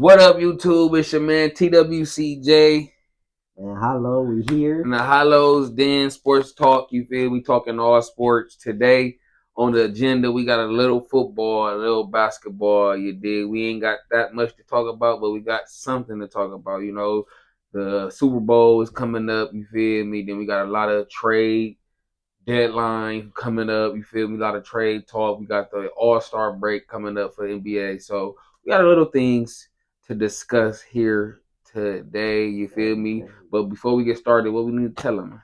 What up, YouTube? It's your man TWCJ. And hello, we here. And the Hollows Den Sports Talk. You feel? We talking all sports today. On the agenda, we got a little football, a little basketball. You dig? We ain't got that much to talk about, but we got something to talk about. You know, the Super Bowl is coming up. You feel me? Then we got a lot of trade deadline coming up. You feel me? A lot of trade talk. We got the All-Star break coming up for the NBA. So we got a little things to discuss here today. You feel me? But before we get started, what we need to tell them?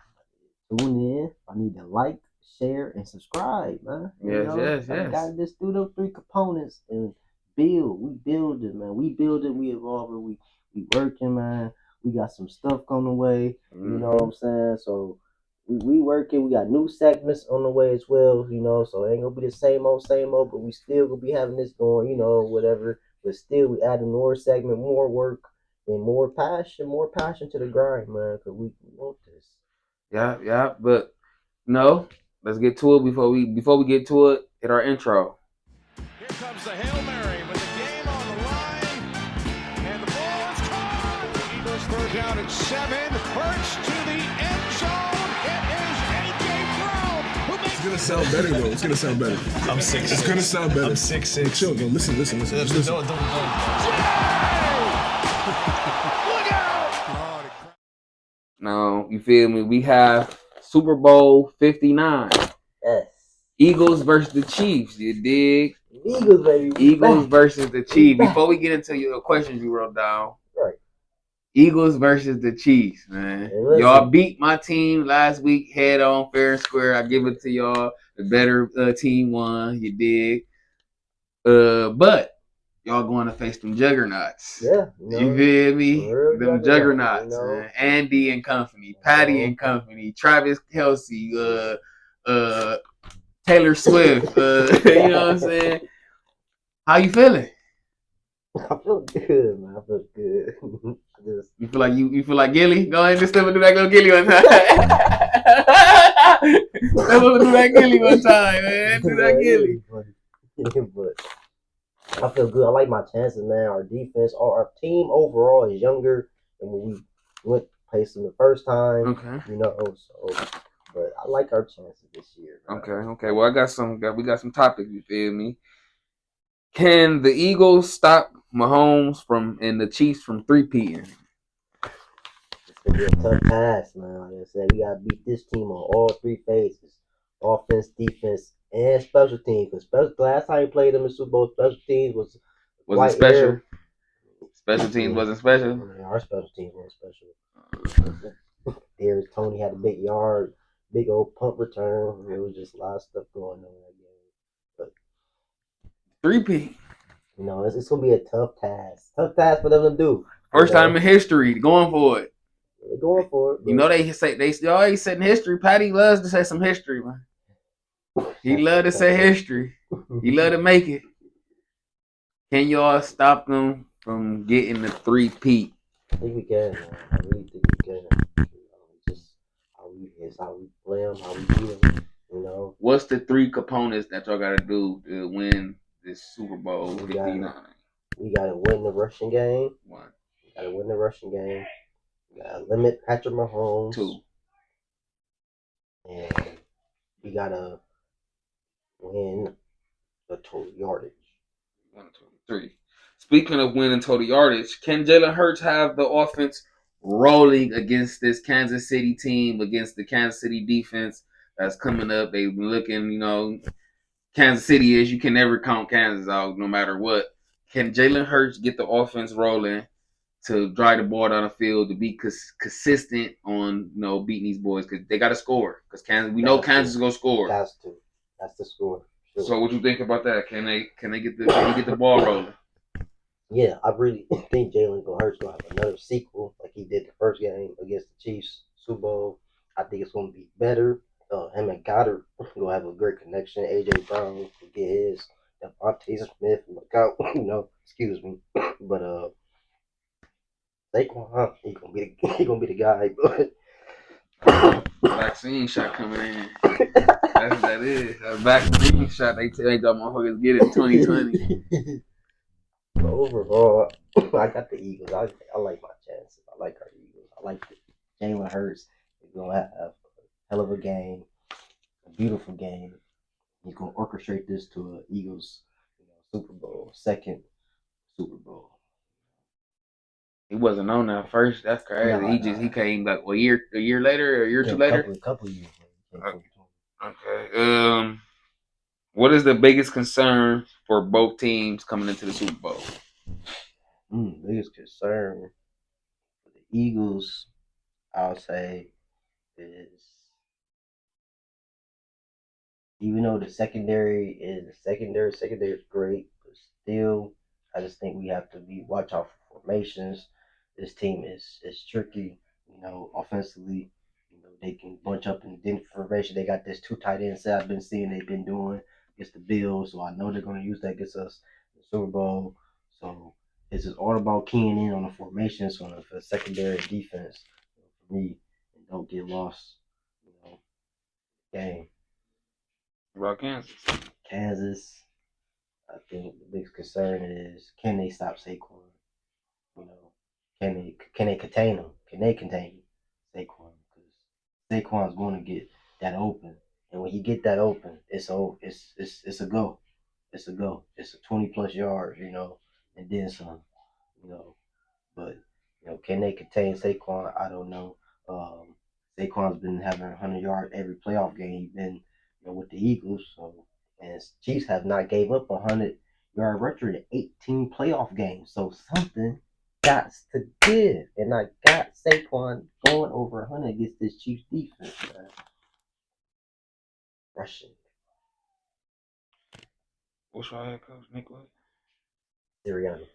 Tune in. I need to like, share, and subscribe, man. Yes. I got this through those three components and build. We building, man. We building. We evolving. We working, man. We got some stuff on the way. You know what I'm saying? So we working. We got new segments on the way as well. So it ain't gonna be the same old, but we still gonna be having this going. Whatever. But still, we adding more segment, more work. And more passion to the grind, man, because we want this. Yeah, but no, let's get to it before we get to it. Hit our intro. Here comes the Hail Mary with the game on the line, and the ball is caught. The Eagles third down at 7. Hurts to the end zone. It is A.J. Brown who makes. It's gonna sound better though. It's gonna sound better. I'm 6'6". It's gonna sound better. I'm 6'6". Chill, no, listen. Just listen. Don't. Look out! Now, you feel me? We have Super Bowl 59. Yes. Eagles versus the Chiefs. You dig? Eagles, baby. Eagles versus the Chiefs. Before we get into your questions you wrote down. Right. Eagles versus the Chiefs, man. Hey, y'all beat my team last week head on, fair and square. I give it to y'all. The better team won. You dig? But y'all going to face them juggernauts. Yeah. You feel me? Them juggernauts, you know? man. Andy and company, Patty and company, Travis Kelce, Taylor Swift. You know what I'm saying? How you feeling? I feel good, man. I feel good. You feel like Gilly? Go ahead and step into that little Gilly one time. Step up and do that Gilly one time, man. Do that Gilly. But I feel good. I like my chances, man. Our defense, our team overall is younger than when we went placed them the first time. Okay. So but I like our chances this year. Man. Okay. Well, we got some topics. You feel me? Can the Eagles stop Mahomes and the Chiefs from three-peating? It's gonna be a tough task, man. Like I said, we gotta beat this team on all three phases: offense, defense, and special teams. Because last time we played them in Super Bowl, special teams wasn't special. Special teams wasn't special. I mean, our special teams weren't special. There's Tony had a big yard, big old punt return. It was just a lot of stuff going on in that game. But three-peat. It's gonna be a tough task. Tough task for them to do. First time in history, going for it. They're going for it. You know they always said in history. Patty loves to say some history, man. He love to say history. He love to make it. Can y'all stop them from getting the three-peat? I think we can, man. I really think we can. Just how we play them, how we beat them. What's the three components that y'all gotta do to win this Super Bowl 59? We gotta win the rushing game. One. We gotta win the rushing game. We gotta limit Patrick Mahomes. 2. And we gotta win the total yardage. 1, 2, 3. Speaking of winning total yardage, can Jalen Hurts have the offense rolling against this Kansas City team, against the Kansas City defense that's coming up? They've been looking, Kansas City is, you can never count Kansas out no matter what. Can Jalen Hurts get the offense rolling to drive the ball down the field, to be consistent on, beating these boys? Because they got to score. Because Kansas is going to score. That's the score. Sure. So what you think about that? Can they get the ball rolling? Yeah, I really think Jalen Hurts gonna have another sequel like he did the first game against the Chiefs Super Bowl. I think it's gonna be better. Him and Goddard gonna have a great connection. AJ Brown will get his. Devontae Smith will look out. Excuse me. But Saquon, he gonna be the guy. But vaccine shot coming in. That's what that is. A vaccine shot. They tell motherfuckers get it 2020. overall, I got the Eagles. I like my chances. I like our Eagles. I like Jalen Hurts. He's gonna have a hell of a game, a beautiful game. He's gonna orchestrate this to a Eagles, Super Bowl, second Super Bowl. He wasn't on that first. That's crazy. He came like a year later, or a year or two later. Couple years later. Okay. What is the biggest concern for both teams coming into the Super Bowl? Biggest concern for the Eagles, I'll say, is even though the secondary is great, but still, I just think we have to watch out for formations. This team is tricky, offensively. They can bunch up in different formation. They got this two tight ends that I've been seeing they've been doing against the Bills, so I know they're going to use that against us in the Super Bowl. So it's just all about keying in on the formations for the secondary defense for me, and don't get lost. Game. About Kansas. Kansas, I think the biggest concern is, can they stop Saquon? Can they contain him? Can they contain Saquon? Because Saquon's going to get that open, and when he get that open, it's a go. It's a go. It's a 20+ yards, and then some, you know. But can they contain Saquon? I don't know. Saquon's been having 100 yards every playoff game he's been, with the Eagles. So, and Chiefs have not gave up 100-yard record in 18 playoff games. So something got to give, and I got Saquon going over 100 against this Chiefs defense, man. Rushing. What's your head coach, Nick? What? Sirianni.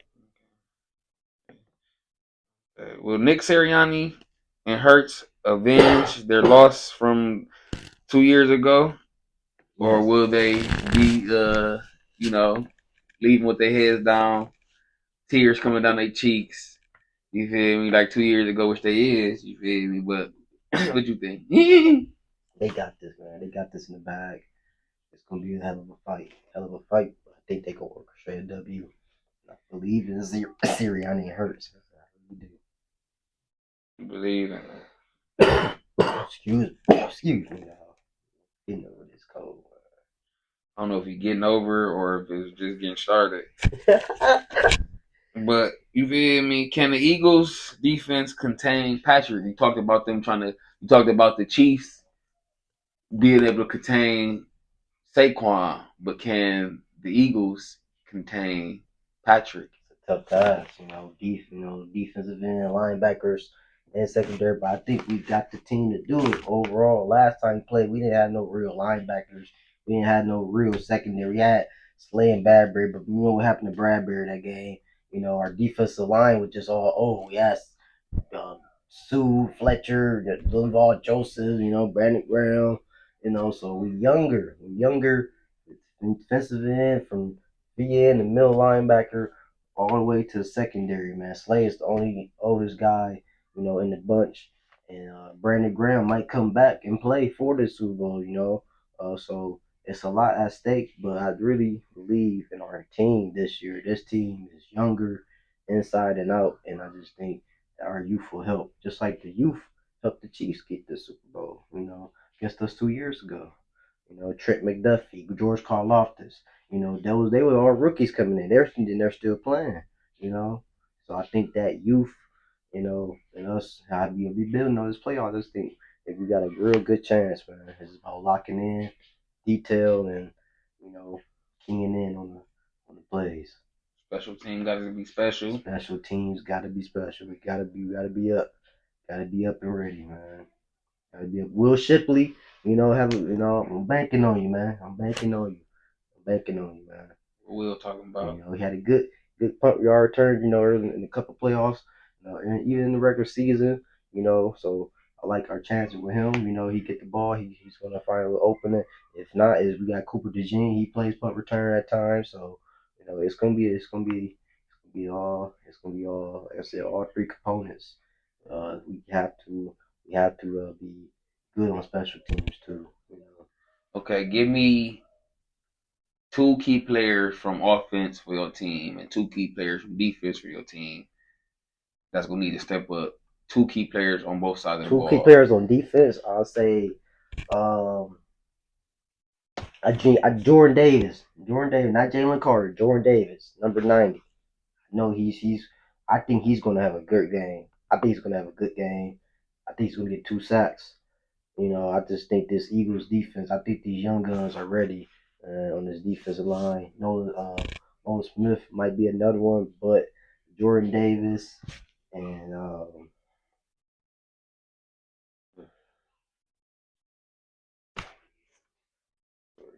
Will Nick Sirianni and Hurts avenge their loss from 2 years ago, or Yes. will they be, leaving with their heads down, tears coming down their cheeks? You feel me? Like 2 years ago, which they is. You feel me? But what you think? They got this, man. They got this in the bag. It's gonna be a hell of a fight. But I think they can orchestrate a W. I believe in Sirianni and Hurts. I really do. You believe in it? Excuse me now. Getting over this cold. I don't know if you're getting over or if it's just getting started. But you feel me? Can the Eagles defense contain Patrick? You talked about them you talked about the Chiefs being able to contain Saquon, but can the Eagles contain Patrick? It's a tough task, defensive end, linebackers, and secondary. But I think we got the team to do it overall. Last time we played, we didn't have no real linebackers. We didn't have no real secondary. We had Slay and Bradbury, but you know what happened to Bradbury that game? Our defensive line was just all, oh, yes, Sue, Fletcher, Linval Joseph, Brandon Graham, so we younger. Defensive end from VN, the middle linebacker, all the way to the secondary, man. Slay is the only oldest guy, in the bunch. And Brandon Graham might come back and play for the Super Bowl, so it's a lot at stake, but I really believe in our team this year. This team is younger, inside and out, and I just think that our youth will help, just like the youth helped the Chiefs get the Super Bowl, against us 2 years ago. Trent McDuffie, George Karlaftis, they were all rookies coming in. They're still playing, So I think that youth, and us, how we building on this playoff, I just think if we got a real good chance, man. It's about locking in, detail, and keying in on the plays. Special team got to be special. Special teams got to be special. We gotta be up, and ready, man. Gotta be up. Will Shipley, I'm banking on you, man. I'm banking on you, man. Will talking about. He had a good punt yard return, early in a couple playoffs, and even in the regular season, So I like our chances with him. He get the ball, he's gonna find an opening. If not, is we got Cooper DeJean. He plays punt return at times, so it's gonna be all. Like I said, all three components. We have to be good on special teams too. Okay, give me 2 key players from offense for your team and 2 key players from defense for your team that's gonna need to step up. 2 key players on both sides of the Two key ball. players on defense. I'll say, um, Jordan Davis. Jordan Davis, not Jalen Carter. Jordan Davis, number 90. No, he's. I think he's gonna have a good game. I think he's gonna have a good game. I think he's gonna get 2 sacks. I just think this Eagles defense. I think these young guns are ready on this defensive line. Nolan Smith might be another one, but Jordan Davis and Jordan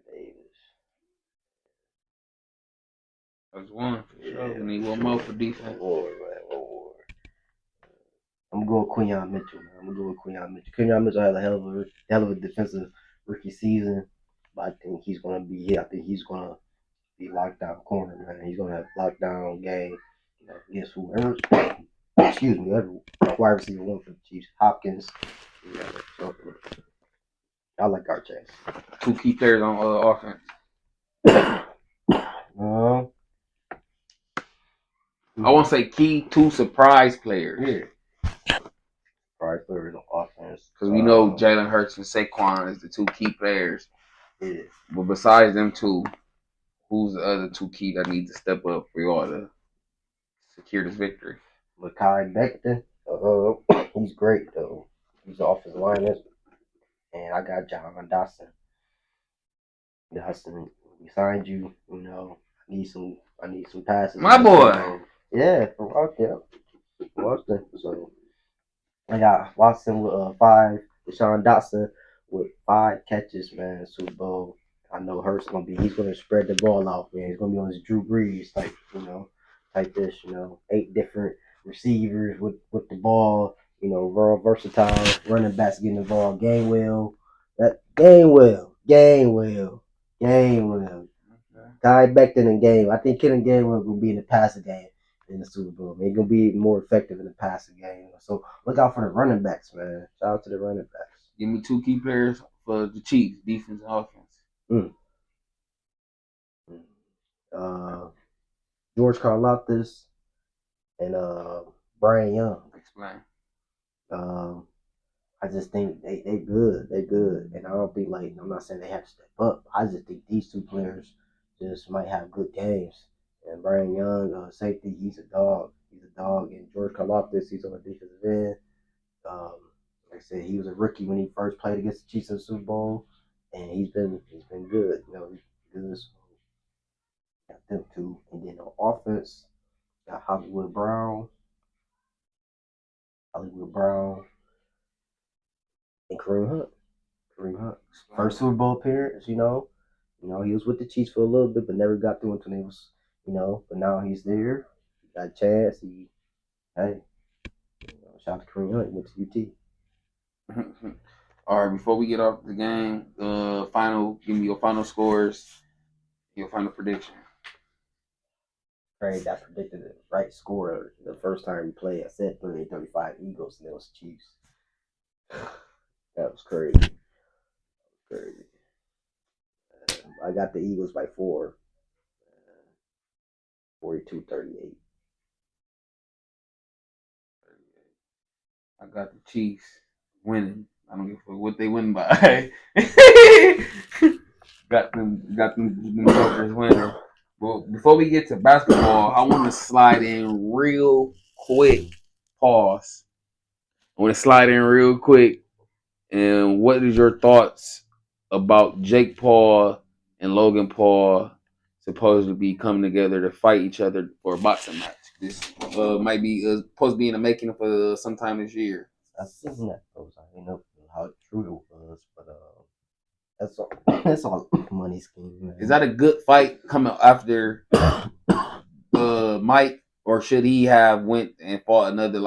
Davis. That's one for sure. Yeah, We need one more for defense. Lord, man, Lord. I'm going with Quinyon Mitchell, man. I'm gonna go with Quinyon Mitchell. Quinyon Mitchell had a hell of a defensive rookie season, but I think he's gonna be. Yeah, I think he's gonna be lockdown corner, man. He's gonna have lockdown game. Against whoever. Excuse me, every wide receiver one for the Chiefs. Hopkins. So I like our chance. 2 key players on offense. I won't say key, 2 surprise players. Yeah. Surprise players on offense. Because we know Jalen Hurts and Saquon is the 2 key players. Yeah. But besides them 2, who's the other 2 key that need to step up for y'all to secure this victory? Mekhi Becton. He's great though. He's the offensive lineman. And I got John Dawson. Dawson, we signed you. I need some passes. My boy. Yeah, from Washington. So I got Watson with 5. Deshaun Dotson with 5 catches, man. Super Bowl. I know Hurts he's gonna spread the ball out, man. He's gonna be on his Drew Brees type this, 8 different receivers with the ball, real versatile, running backs getting involved, Gainwell. Guy Becton and game. I think Kenny Gainwell will be in the passing game in the Super Bowl. He's gonna be more effective in the passing game. So look out for the running backs, man. Shout out to the running backs. Give me 2 key players for the Chiefs, defense and offense. George Karlaftis and Brian Young. Explain. I just think they good. They good. And I don't think I'm not saying they have to step up. I just think these 2 players just might have good games. And Brian Young, safety, he's a dog. And George Karlaftis, he's on the defensive end. Like I said, he was a rookie when he first played against the Chiefs in the Super Bowl, and he's been good. He's good. So got them 2, and then on offense, got Hollywood Brown, and Kareem Hunt. First Super Bowl appearance, he was with the Chiefs for a little bit, but never got through until they was, but now he's there. He got a chance. Shout out to Kareem Hunt. He went to UT. All right, before we get off the game, give me your final scores, your final prediction. Crazy, I predicted the right score the first time we played. I said 38-35 Eagles, and it was Chiefs. That was crazy. I got the Eagles by 4. 42-38. I got the Chiefs winning. I don't give a fuck what they win by. got them Jokers winning. Well, before we get to basketball, I want to slide in real quick. Pause. I want to slide in real quick. And what is your thoughts about Jake Paul and Logan Paul supposed to be coming together to fight each other for a boxing match? This might be supposed to be in the making for sometime this year. I've seen that post. I didn't know how true it was, but that's all money scheme, man. Is that a good fight coming after Mike, or should he have went and fought another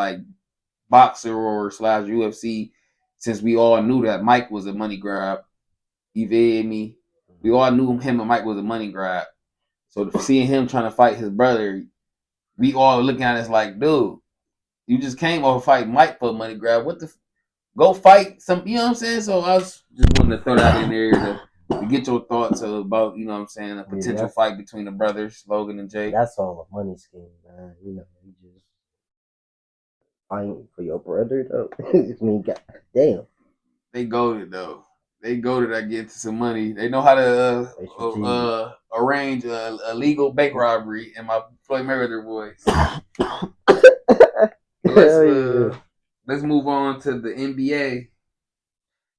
boxer or / UFC? Since we all knew that Mike was a money grab, you feel me? We all knew him and Mike was a money grab. So seeing him trying to fight his brother, we all looking at it like, dude, you just came over fight Mike for a money grab. What the? Go fight some, you know what I'm saying? So I was just wanting to throw that in there to get your thoughts about, you know what I'm saying, a potential fight between the brothers, Logan and Jay. That's all a money scheme, man. You know, you just fighting for your brother, though. I mean, God damn. They goaded though. They goaded. I get to some money. They know how to arrange a legal bank robbery in my Floyd Mayweather voice. Let's move on to the NBA.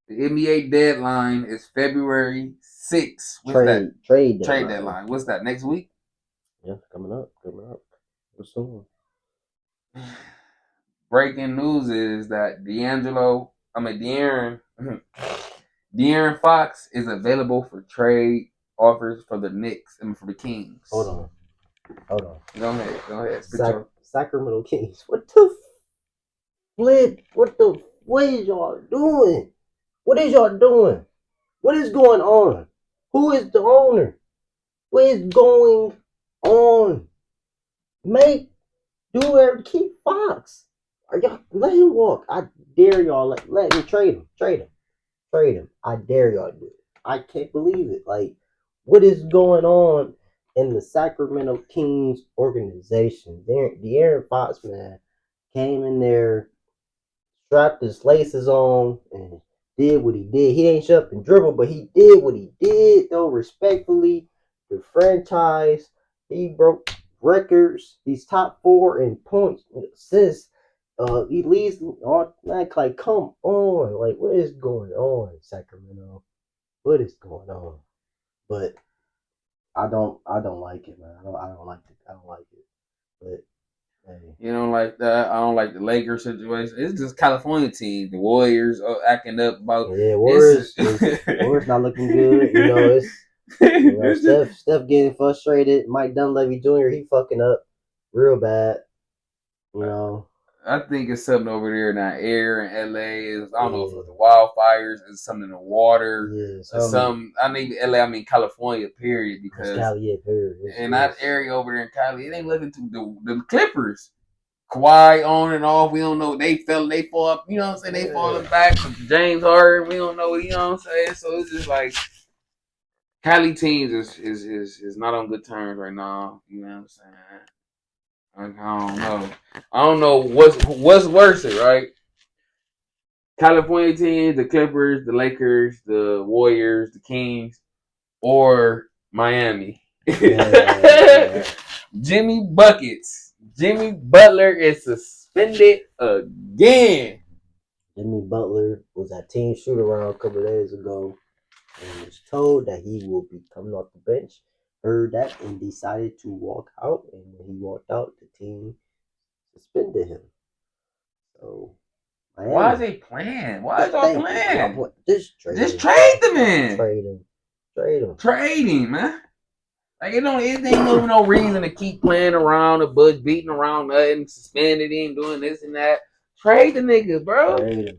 The NBA deadline is February 6th. What's that? Trade deadline. What's that? Next week? Yeah, coming up. What's soon? Breaking news is that De'Aaron Fox is available for trade offers for the Knicks and for the Kings. Hold on. Go ahead. Sacramento Kings. What the flip? What is y'all doing? What is y'all doing? What is going on? Who is the owner? What is going on? Do whatever to keep Fox. Are y'all let him walk? I dare y'all. Let him trade him. I dare y'all do it. I can't believe it. Like, what is going on in the Sacramento Kings organization? De'Aaron Fox, man, came in there, strapped his laces on, and did what he did. He ain't shut up and dribble, but he did what he did, though, respectfully. The franchise, he broke records. He's top 4 in points, assists. He leads on like, come on, like, what is going on, Sacramento? What is going on? But I don't like it, man. I don't like it. But hey. You don't like that? I don't like the Lakers situation. It's just California teams. The Warriors are acting up about. Yeah, Warriors not looking good. You know, it's Steph getting frustrated. Mike Dunleavy Jr. he fucking up real bad. You know. I think it's something over there in that air in LA. I don't know if it's the wildfires, it's something in the water. Yeah, I mean LA, I mean California, period. Because in that area over there in Cali, it ain't looking to the Clippers. Kawhi on and off, we don't know. They fall up, you know what I'm saying? They falling back. James Harden, we don't know, you know what I'm saying? So it's just like Cali teams is not on good terms right now. You know what I'm saying? I don't know what's worse, right? California teams, the Clippers, the Lakers, the Warriors, the Kings, or Miami. Yeah. Jimmy Butler is suspended again. Jimmy Butler was at team shoot around a couple of days ago and was told that he will be coming off the bench. Heard that and decided to walk out. And when he walked out, the team suspended him. So, Miami. Why is they playing? Why is y'all playing? Just trade the man. Trade him, man. Like it ain't no reason to keep playing around the bush, beating around nothing, suspended him, doing this and that. Trade the nigga, bro. Trade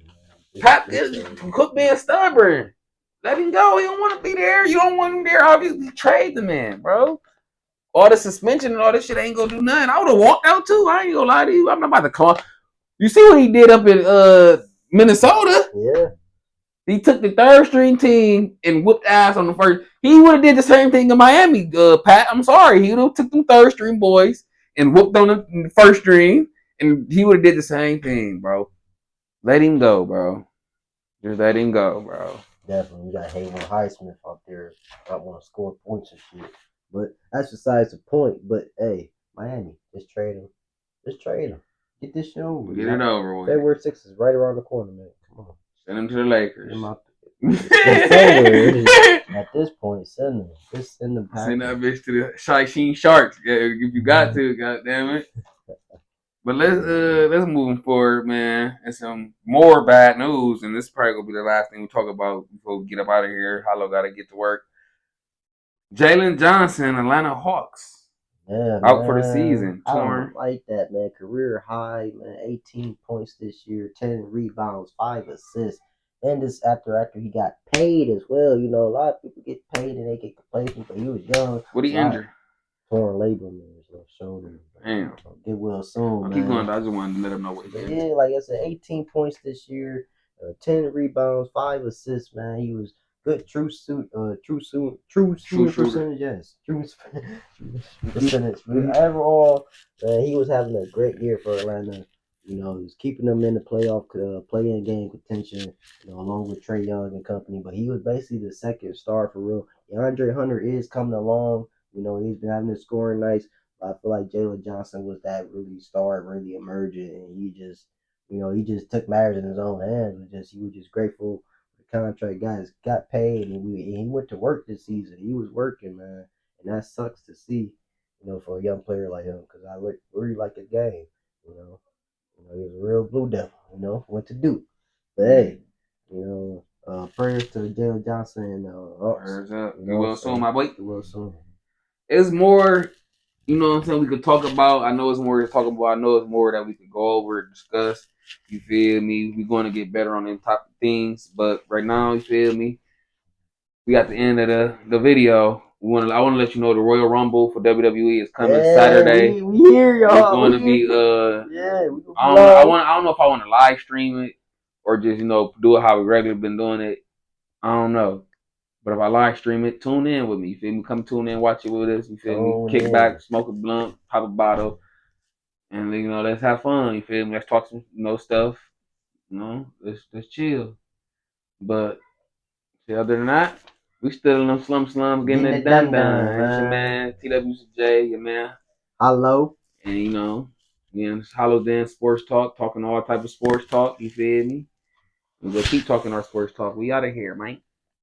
him. Quit being stubborn. Let him go. He don't want to be there. You don't want him there. Obviously, trade the man, bro. All the suspension and all this shit ain't gonna do nothing. I would have walked out too. I ain't gonna lie to you. I'm not about to call. You see what he did up in Minnesota? Yeah. He took the third string team and whooped ass on the first. He would have did the same thing in Miami, Pat. I'm sorry. He would have took them third string boys and whooped on the first string, and he would have did the same thing, bro. Let him go, bro. Just let him go, bro. Definitely. You got Hayden Highsmith out there. I want to score points and shit. But that's besides the point. But, hey, Miami, just trade him. Get this shit over. Get it over with. February 6th is right around the corner, man. Come on. Send him to the Lakers. At this point, send them. Just send them back. Send that bitch to the Shine Sharks if you got to. God damn it. But let's move forward, man. And some more bad news, and this is probably gonna be the last thing we talk about before we get up out of here. Hollow gotta get to work. Jalen Johnson, Atlanta Hawks. Yeah, out for the season. I don't like that, man. Career high, man. 18 points this year, 10 rebounds, 5 assists. And this after he got paid as well. You know, a lot of people get paid and they get complacent, but he was young. What he injured? Torn labrum in his left shoulder. Damn. Get well soon, man. Keep going. I just wanted to let him know what he did. Yeah, like I said, 18 points this year, 10 rebounds, 5 assists, man. He was good true shooting shooter. percentage. Yes, true percentage. But overall, he was having a great year for Atlanta. You know, he was keeping them in the playoff, play-in game contention. You know, along with Trey Young and company. But he was basically the second star for real. DeAndre Hunter is coming along. You know, he's been having his scoring nights. But I feel like Jalen Johnson was that really star, really emerging, and he just, you know, he just took matters in his own hands. He was just grateful for the contract. Guys got paid, and he went to work this season. He was working, man, and that sucks to see. You know, for a young player like him, because really like his game. You know, he was a real blue devil. You know, what to do. But hey, you know, prayers to Jalen Johnson and Prayers up. you You know, will soon, my boy. you will soon. It's more, you know what I'm saying, we could talk about. I know it's more to talk about. I know it's more that we could go over and discuss. You feel me? We're going to get better on them type of things. But right now, you feel me? We got the end of the video. I want to let you know the Royal Rumble for WWE is coming Saturday. We hear y'all. It's going to be we I don't know if I want to live stream it or just do it how we regularly been doing it. I don't know. But if I live stream it, tune in with me. You feel me? Come tune in, watch it with us. You feel me? Kick back, smoke a blunt, pop a bottle, and let's have fun. You feel me? Let's talk some stuff. Let's chill. But other than that, we still in them slums getting it done. It's your man TWJ, your man. Hello. And it's Hollow Dance Sports Talk, talking all type of sports talk. You feel me? We'll keep talking our sports talk. We out of here, man.